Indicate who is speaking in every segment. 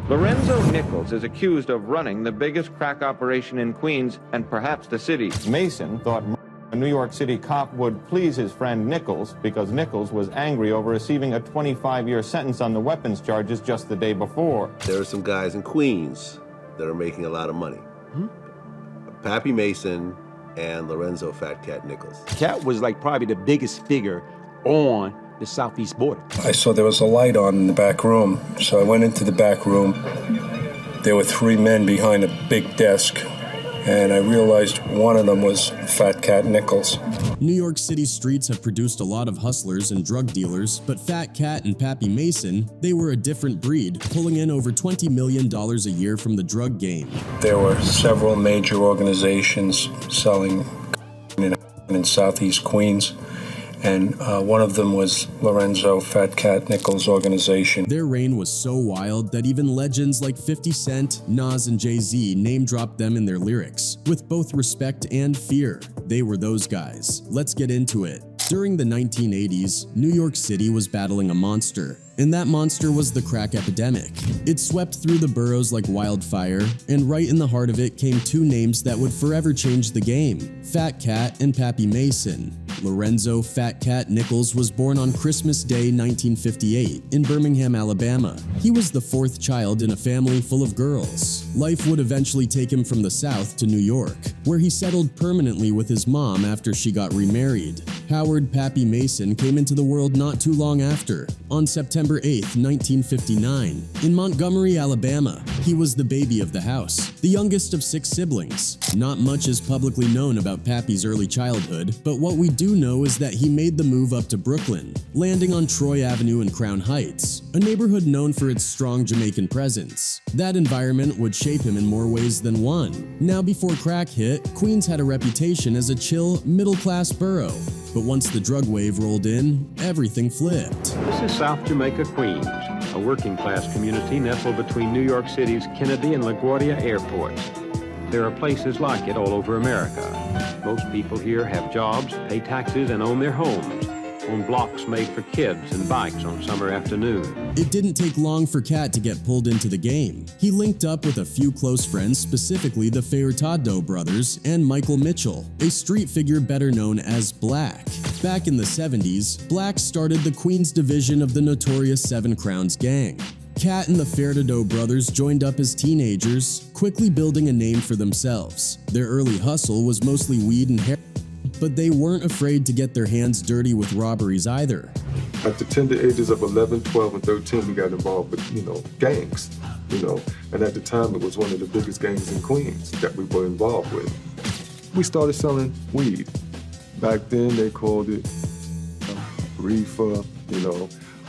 Speaker 1: Lorenzo Nichols is accused of running the biggest crack operation in Queens and perhaps the city.
Speaker 2: Mason thought a New York City cop would please his friend Nichols because Nichols was angry over receiving a 25-year sentence on the weapons charges just the day before.
Speaker 3: There are some guys in Queens that are making a lot of money. Pappy Mason and Lorenzo Fat Cat Nichols.
Speaker 4: Cat was like probably the biggest figure on the southeast border.
Speaker 5: I saw there was a light on in the back room, so I went into the back room. There were 3 men behind a big desk, and I realized one of them was Fat Cat Nichols.
Speaker 6: New York City streets have produced a lot of hustlers and drug dealers, but Fat Cat and Pappy Mason, they were a different breed, pulling in over $20 million a year from the drug game.
Speaker 5: There were several major organizations selling in southeast Queens, and one of them was Lorenzo Fat Cat Nichols' organization.
Speaker 6: Their reign was so wild that even legends like 50 Cent, Nas, and JayZ name-dropped them in their lyrics. With both respect and fear, they were those guys. Let's get into it. During the 1980s, New York City was battling a monster, and that monster was the crack epidemic. It swept through the boroughs like wildfire, and right in the heart of it came 2 names that would forever change the game: Fat Cat and Pappy Mason. Lorenzo Fat Cat Nichols was born on Christmas Day 1958 in Birmingham, Alabama. He was the 4th child in a family full of girls. Life would eventually take him from the South to New York, where he settled permanently with his mom after she got remarried. Howard Pappy Mason came into the world not too long after, on September 8, 1959, in Montgomery, Alabama. He was the baby of the house, the youngest of 6 siblings. Not much is publicly known about Pappy's early childhood, but what we do know is that he made the move up to Brooklyn, landing on Troy Avenue in Crown Heights, a neighborhood known for its strong Jamaican presence. That environment would shape him in more ways than one. Now, before crack hit, Queens had a reputation as a chill, middle-class borough. But once the drug wave rolled in, everything flipped.
Speaker 7: This is South Jamaica, Queens, a working-class community nestled between New York City's Kennedy and LaGuardia airports. There are places like it all over America. Most people here have jobs, pay taxes, and own their homes, on blocks made for kids and bikes on summer afternoons.
Speaker 6: It didn't take long for Cat to get pulled into the game. He linked up with a few close friends, specifically the Furtado brothers and Michael Mitchell, a street figure better known as Black. Back in the 70s, Black started the Queens division of the notorious Seven Crowns gang. Cat and the Furtado brothers joined up as teenagers, quickly building a name for themselves. Their early hustle was mostly weed and heroin, but they weren't afraid to get their hands dirty with robberies either.
Speaker 8: At the tender ages of 11, 12, and 13, we got involved with, gangs, and at the time it was one of the biggest gangs in Queens that we were involved with. We started selling weed. Back then they called it reefer,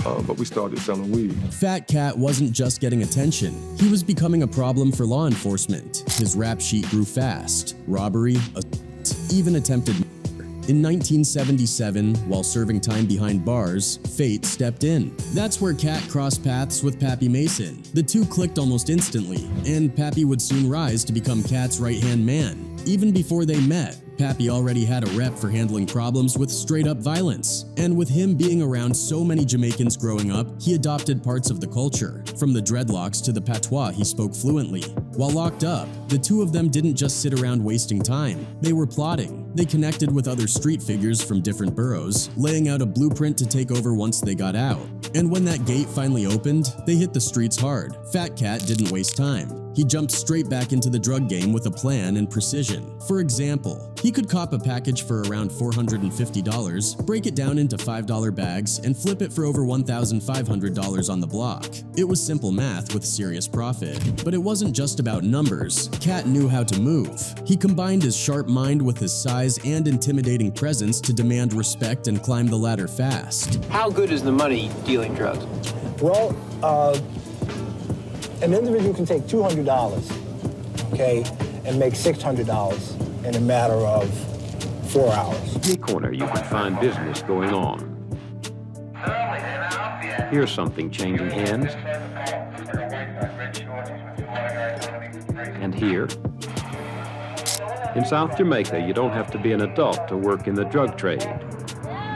Speaker 8: but we started selling weed.
Speaker 6: Fat Cat wasn't just getting attention. He was becoming a problem for law enforcement. His rap sheet grew fast. Robbery, even attempted murder. In 1977, while serving time behind bars, fate stepped in. That's where Cat crossed paths with Pappy Mason. The two clicked almost instantly, and Pappy would soon rise to become Cat's right-hand man. Even before they met, Pappy already had a rep for handling problems with straight-up violence. And with him being around so many Jamaicans growing up, he adopted parts of the culture, from the dreadlocks to the patois he spoke fluently. While locked up, the two of them didn't just sit around wasting time. They were plotting. They connected with other street figures from different boroughs, laying out a blueprint to take over once they got out. And when that gate finally opened, they hit the streets hard. Fat Cat didn't waste time. He jumped straight back into the drug game with a plan and precision. For example, he could cop a package for around $450, break it down into $5 bags, and flip it for over $1,500 on the block. It was simple math with serious profit. But it wasn't just about numbers. Cat knew how to move. He combined his sharp mind with his size and intimidating presence to demand respect and climb the ladder fast.
Speaker 9: How good is the money dealing drugs?
Speaker 10: Well, an individual can take $200, okay, and make $600 in a matter of 4 hours.
Speaker 7: In any corner you can find business going on. Here's something changing hands. And here. In South Jamaica, you don't have to be an adult to work in the drug trade.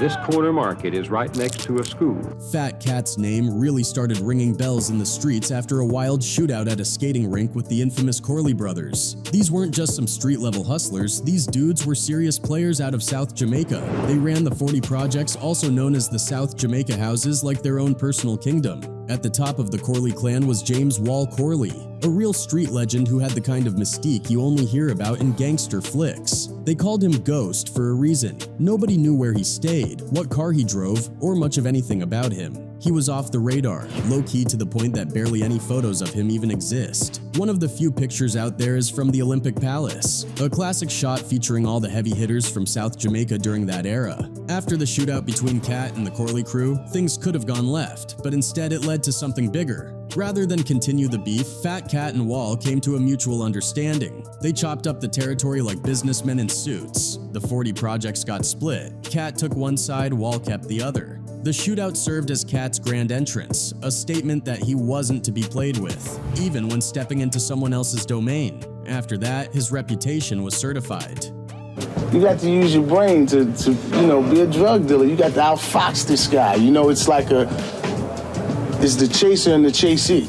Speaker 7: This corner market is right next to a school.
Speaker 6: Fat Cat's name really started ringing bells in the streets after a wild shootout at a skating rink with the infamous Corley brothers. These weren't just some street-level hustlers, these dudes were serious players out of South Jamaica. They ran the 40 projects, also known as the South Jamaica houses, like their own personal kingdom. At the top of the Corley clan was James Wall Corley, a real street legend who had the kind of mystique you only hear about in gangster flicks. They called him Ghost for a reason. Nobody knew where he stayed, what car he drove, or much of anything about him. He was off the radar, low-key to the point that barely any photos of him even exist. One of the few pictures out there is from the Olympic Palace, a classic shot featuring all the heavy hitters from South Jamaica during that era. After the shootout between Cat and the Corley crew, things could have gone left, but instead it led to something bigger. Rather than continue the beef, Fat Cat and Wall came to a mutual understanding. They chopped up the territory like businessmen in suits. The 40 projects got split. Cat took one side, Wall kept the other. The shootout served as Cat's grand entrance, a statement that he wasn't to be played with, even when stepping into someone else's domain. After that, his reputation was certified.
Speaker 11: You got to use your brain to be a drug dealer. You got to outfox this guy. It's like it's the chaser and the chasee.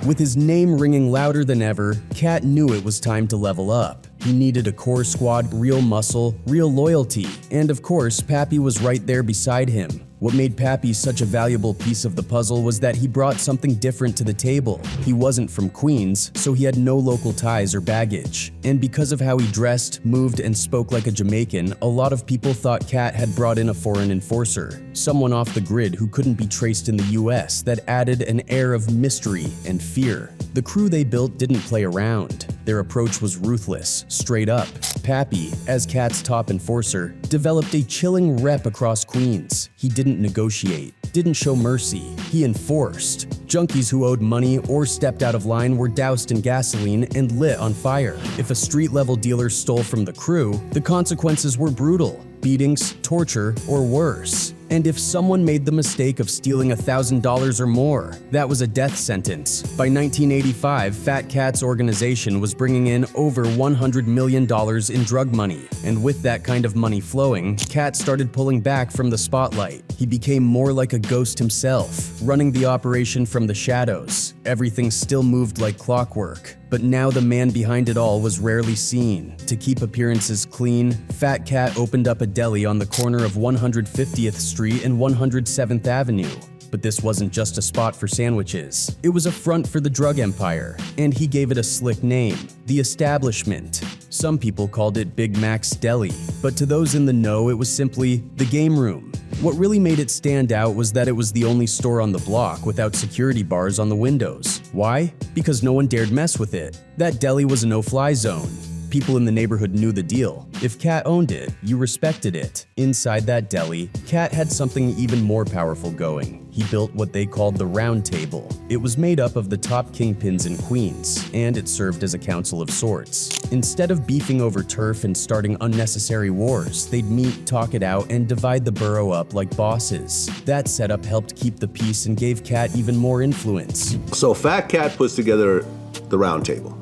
Speaker 6: With his name ringing louder than ever, Cat knew it was time to level up. He needed a core squad, real muscle, real loyalty, and of course, Pappy was right there beside him. What made Pappy such a valuable piece of the puzzle was that he brought something different to the table. He wasn't from Queens, so he had no local ties or baggage. And because of how he dressed, moved, and spoke like a Jamaican, a lot of people thought Cat had brought in a foreign enforcer, someone off the grid who couldn't be traced in the US, that added an air of mystery and fear. The crew they built didn't play around. Their approach was ruthless, straight up. Pappy, as Cat's top enforcer, developed a chilling rep across Queens. He didn't negotiate, didn't show mercy, he enforced. Junkies who owed money or stepped out of line were doused in gasoline and lit on fire. If a street-level dealer stole from the crew, the consequences were brutal: beatings, torture, or worse. And if someone made the mistake of stealing $1,000 or more, that was a death sentence. By 1985, Fat Cat's organization was bringing in over $100 million in drug money. And with that kind of money flowing, Cat started pulling back from the spotlight. He became more like a ghost himself, running the operation from the shadows. Everything still moved like clockwork. But now the man behind it all was rarely seen. To keep appearances clean, Fat Cat opened up a deli on the corner of 150th Street and 107th Avenue. But this wasn't just a spot for sandwiches. It was a front for the drug empire, and he gave it a slick name: The Establishment. Some people called it Big Mac's Deli, but to those in the know, it was simply the game room. What really made it stand out was that it was the only store on the block without security bars on the windows. Why? Because no one dared mess with it. That deli was a no-fly zone. People in the neighborhood knew the deal. If Cat owned it, you respected it. Inside that deli, Cat had something even more powerful going. He built what they called the Round Table. It was made up of the top kingpins in Queens, and it served as a council of sorts. Instead of beefing over turf and starting unnecessary wars, they'd meet, talk it out, and divide the borough up like bosses. That setup helped keep the peace and gave Cat even more influence.
Speaker 3: So Fat Cat puts together the Round Table.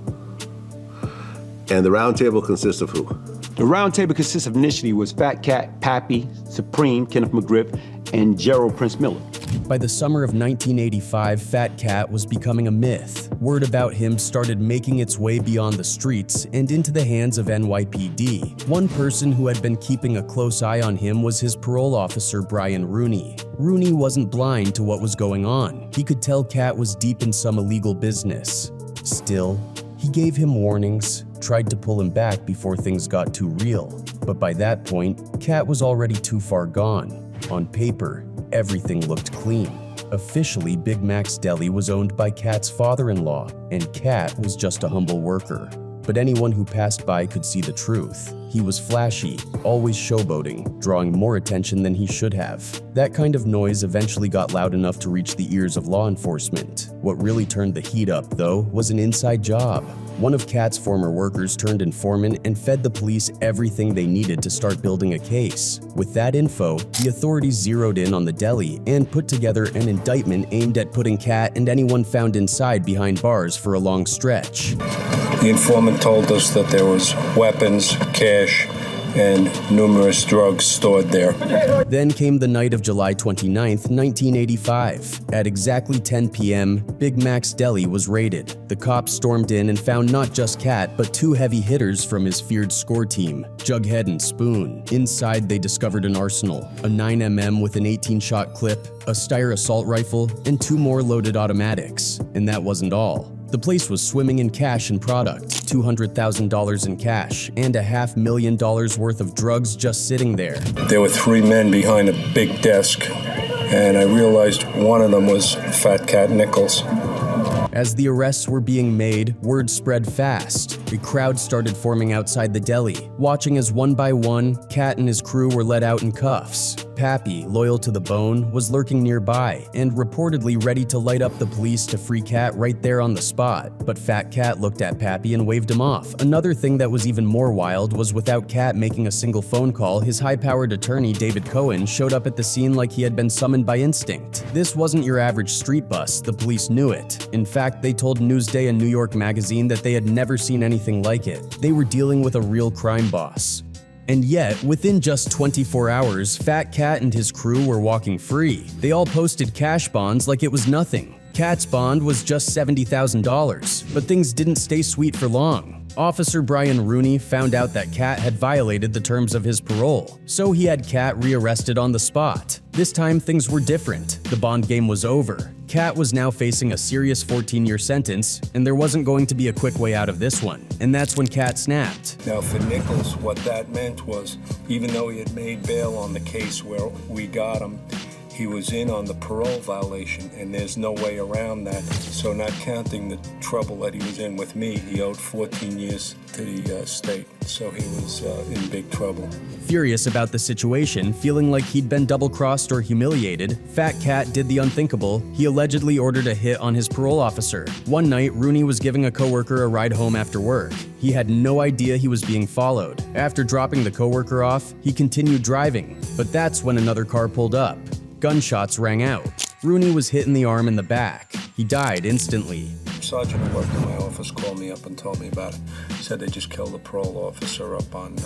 Speaker 3: And the Round Table consists of who?
Speaker 4: The Round Table consists of initially was Fat Cat, Pappy, Supreme, Kenneth McGriff, and Gerald Prince Miller.
Speaker 6: By the summer of 1985, Fat Cat was becoming a myth. Word about him started making its way beyond the streets and into the hands of NYPD. One person who had been keeping a close eye on him was his parole officer, Rooney. Rooney wasn't blind to what was going on. He could tell Cat was deep in some illegal business. Still, he gave him warnings, tried to pull him back before things got too real. But by that point, Cat was already too far gone. On paper, everything looked clean. Officially, Big Mac's Deli was owned by Cat's father-in-law, and Cat was just a humble worker. But anyone who passed by could see the truth. He was flashy, always showboating, drawing more attention than he should have. That kind of noise eventually got loud enough to reach the ears of law enforcement. What really turned the heat up, though, was an inside job. One of Cat's former workers turned informant and fed the police everything they needed to start building a case. With that info, the authorities zeroed in on the deli and put together an indictment aimed at putting Cat and anyone found inside behind bars for a long stretch.
Speaker 5: The informant told us that there was weapons, cash, and numerous drugs stored there.
Speaker 6: Then came the night of July 29th, 1985. At exactly 10 p.m., Big Mac's Deli was raided. The cops stormed in and found not just Cat, but two heavy hitters from his feared score team, Jughead and Spoon. Inside, they discovered an arsenal, a 9mm with an 18-shot clip, a Steyr assault rifle, and two more loaded automatics. And that wasn't all. The place was swimming in cash and product, $200,000 in cash, and $500,000 worth of drugs just sitting there.
Speaker 5: There were three men behind a big desk, and I realized one of them was Fat Cat Nichols.
Speaker 6: As the arrests were being made, word spread fast. A crowd started forming outside the deli, watching as one by one, Cat and his crew were let out in cuffs. Pappy, loyal to the bone, was lurking nearby and reportedly ready to light up the police to free Cat right there on the spot. But Fat Cat looked at Pappy and waved him off. Another thing that was even more wild was without Cat making a single phone call, his high-powered attorney, David Cohen, showed up at the scene like he had been summoned by instinct. This wasn't your average street bust, the police knew it. In fact, they told Newsday and New York Magazine that they had never seen anything like it. They were dealing with a real crime boss. And yet, within just 24 hours, Fat Cat and his crew were walking free. They all posted cash bonds like it was nothing. Cat's bond was just $70,000, but things didn't stay sweet for long. Officer Brian Rooney found out that Cat had violated the terms of his parole, so he had Cat rearrested on the spot. This time, things were different. The bond game was over. Cat was now facing a serious 14-year sentence, and there wasn't going to be a quick way out of this one. And that's when Cat snapped.
Speaker 5: Now, for Nichols, what that meant was, even though he had made bail on the case where we got him, he was in on the parole violation, and there's no way around that. So not counting the trouble that he was in with me, he owed 14 years to the state. So he was in big trouble.
Speaker 6: Furious about the situation, feeling like he'd been double-crossed or humiliated, Fat Cat did the unthinkable. He allegedly ordered a hit on his parole officer. One night, Rooney was giving a coworker a ride home after work. He had no idea he was being followed. After dropping the coworker off, he continued driving. But that's when another car pulled up. Gunshots rang out. Rooney was hit in the arm and the back. He died instantly.
Speaker 5: Sergeant who worked in my office called me up and told me about it. He said they just killed a parole officer up on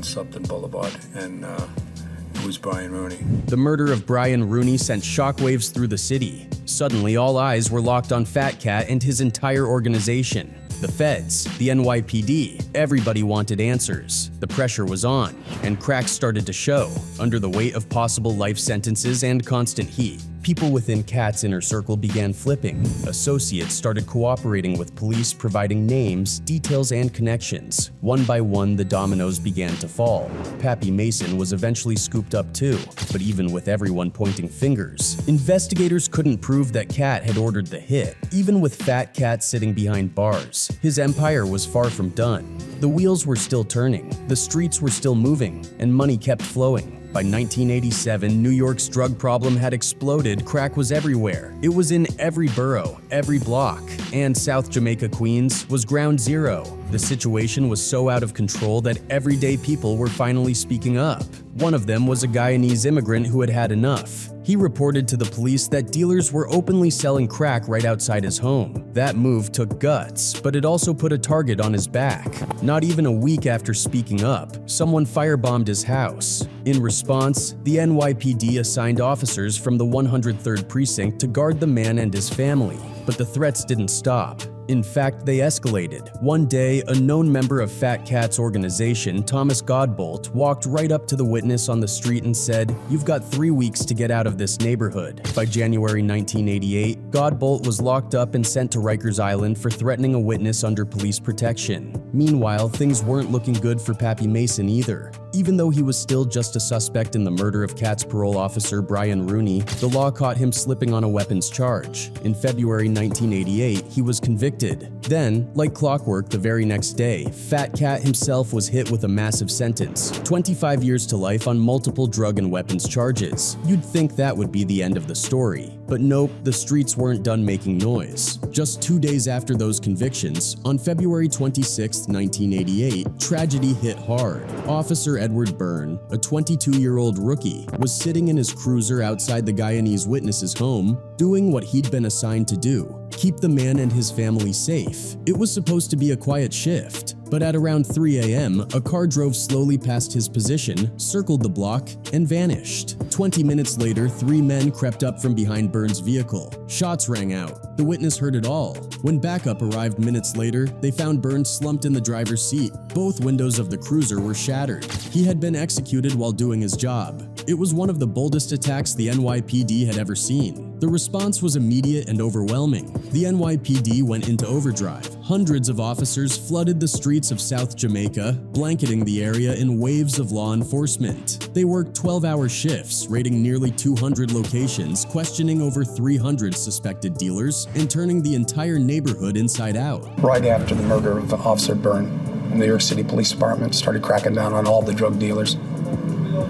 Speaker 5: something Boulevard, and it was Brian Rooney.
Speaker 6: The murder of Brian Rooney sent shockwaves through the city. Suddenly, all eyes were locked on Fat Cat and his entire organization. The feds, the NYPD, everybody wanted answers. The pressure was on, and cracks started to show. Under the weight of possible life sentences and constant heat, people within Cat's inner circle began flipping. Associates started cooperating with police, providing names, details, and connections. One by one, the dominoes began to fall. Pappy Mason was eventually scooped up too, but even with everyone pointing fingers, investigators couldn't prove that Cat had ordered the hit. Even with Fat Cat sitting behind bars, his empire was far from done. The wheels were still turning, the streets were still moving, and money kept flowing. By 1987, New York's drug problem had exploded. Crack was everywhere. It was in every borough, every block, and South Jamaica, Queens was ground zero. The situation was so out of control that everyday people were finally speaking up. One of them was a Guyanese immigrant who had had enough. He reported to the police that dealers were openly selling crack right outside his home. That move took guts, but it also put a target on his back. Not even a week after speaking up, someone firebombed his house. In response, the NYPD assigned officers from the 103rd Precinct to guard the man and his family. But the threats didn't stop. In fact, they escalated. One day, a known member of Fat Cat's organization, Thomas Godbolt, walked right up to the witness on the street and said, "You've got 3 weeks to get out of this neighborhood." By January 1988, Godbolt was locked up and sent to Rikers Island for threatening a witness under police protection. Meanwhile, things weren't looking good for Pappy Mason either. Even though he was still just a suspect in the murder of Cat's parole officer Brian Rooney, the law caught him slipping on a weapons charge. In February 1988, he was convicted. Then, like clockwork the very next day, Fat Cat himself was hit with a massive sentence, 25 years to life on multiple drug and weapons charges. You'd think that would be the end of the story. But nope, the streets weren't done making noise. Just 2 days after those convictions, on February 26, 1988, tragedy hit hard. Officer Edward Byrne, a 22-year-old rookie, was sitting in his cruiser outside the Guyanese witness's home, doing what he'd been assigned to do: keep the man and his family safe. It was supposed to be a quiet shift, But at around 3 a.m., a car drove slowly past his position, circled the block, and vanished. 20 minutes later, 3 men crept up from behind Byrne's vehicle. Shots rang out. The witness heard it all. When backup arrived minutes later, they found Byrne slumped in the driver's seat. Both windows of the cruiser were shattered. He had been executed while doing his job. It was one of the boldest attacks the NYPD had ever seen. The response was immediate and overwhelming. The NYPD went into overdrive. Hundreds of officers flooded the streets of South Jamaica, blanketing the area in waves of law enforcement. They worked 12-hour shifts, raiding nearly 200 locations, questioning over 300 suspected dealers, and turning the entire neighborhood inside out.
Speaker 12: Right after the murder of Officer Byrne, the New York City Police Department started cracking down on all the drug dealers.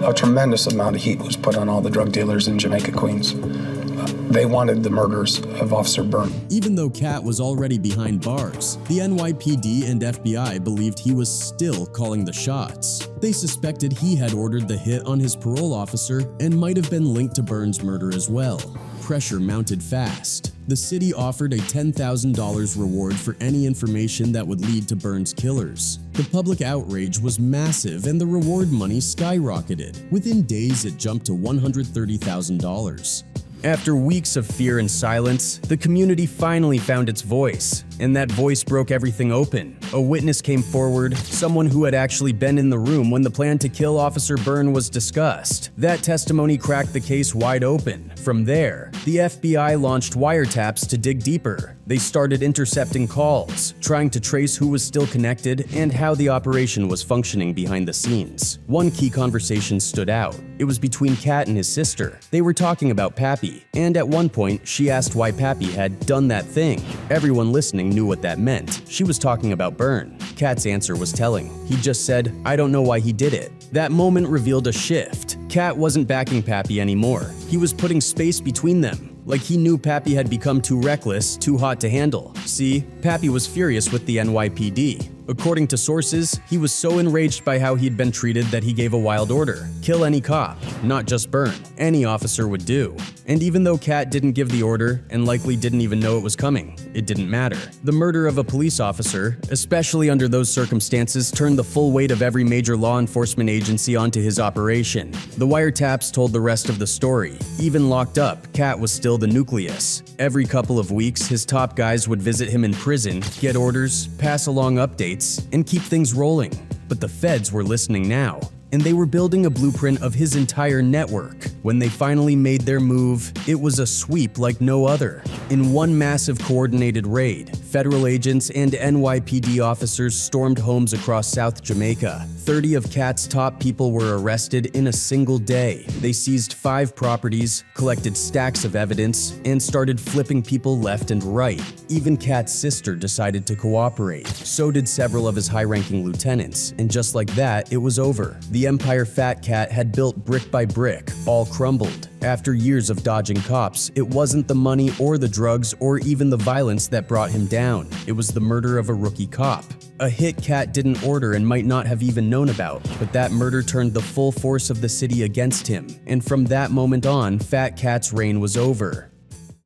Speaker 12: A tremendous amount of heat was put on all the drug dealers in Jamaica, Queens. They wanted the murders of Officer Byrne.
Speaker 6: Even though Cat was already behind bars, the NYPD and FBI believed he was still calling the shots. They suspected he had ordered the hit on his parole officer and might have been linked to Byrne's murder as well. Pressure mounted fast. The city offered a $10,000 reward for any information that would lead to Byrne's killers. The public outrage was massive and the reward money skyrocketed. Within days, it jumped to $130,000. After weeks of fear and silence, the community finally found its voice, and that voice broke everything open. A witness came forward, someone who had actually been in the room when the plan to kill Officer Byrne was discussed. That testimony cracked the case wide open. From there, the FBI launched wiretaps to dig deeper. They started intercepting calls, trying to trace who was still connected and how the operation was functioning behind the scenes. One key conversation stood out. It was between Cat and his sister. They were talking about Pappy, and at one point, she asked why Pappy had done that thing. Everyone listening knew what that meant. She was talking about Byrne. Cat's answer was telling. He just said, "I don't know why he did it." That moment revealed a shift. Cat wasn't backing Pappy anymore. He was putting space between them. Like he knew Pappy had become too reckless, too hot to handle. See, Pappy was furious with the NYPD. According to sources, he was so enraged by how he'd been treated that he gave a wild order. Kill any cop, not just Byrne. Any officer would do. And even though Cat didn't give the order, and likely didn't even know it was coming, it didn't matter. The murder of a police officer, especially under those circumstances, turned the full weight of every major law enforcement agency onto his operation. The wiretaps told the rest of the story. Even locked up, Cat was still the nucleus. Every couple of weeks, his top guys would visit him in prison, get orders, pass along updates, and keep things rolling. But the feds were listening now, and they were building a blueprint of his entire network. When they finally made their move, it was a sweep like no other. In one massive coordinated raid, federal agents and NYPD officers stormed homes across South Jamaica. 30 of Cat's top people were arrested in a single day. They seized 5 properties, collected stacks of evidence, and started flipping people left and right. Even Cat's sister decided to cooperate. So did several of his high-ranking lieutenants, and just like that, it was over. The empire Fat Cat had built brick by brick, all crumbled. After years of dodging cops, it wasn't the money or the drugs or even the violence that brought him down. It was the murder of a rookie cop. A hit Cat didn't order and might not have even known about, but that murder turned the full force of the city against him. And from that moment on, Fat Cat's reign was over.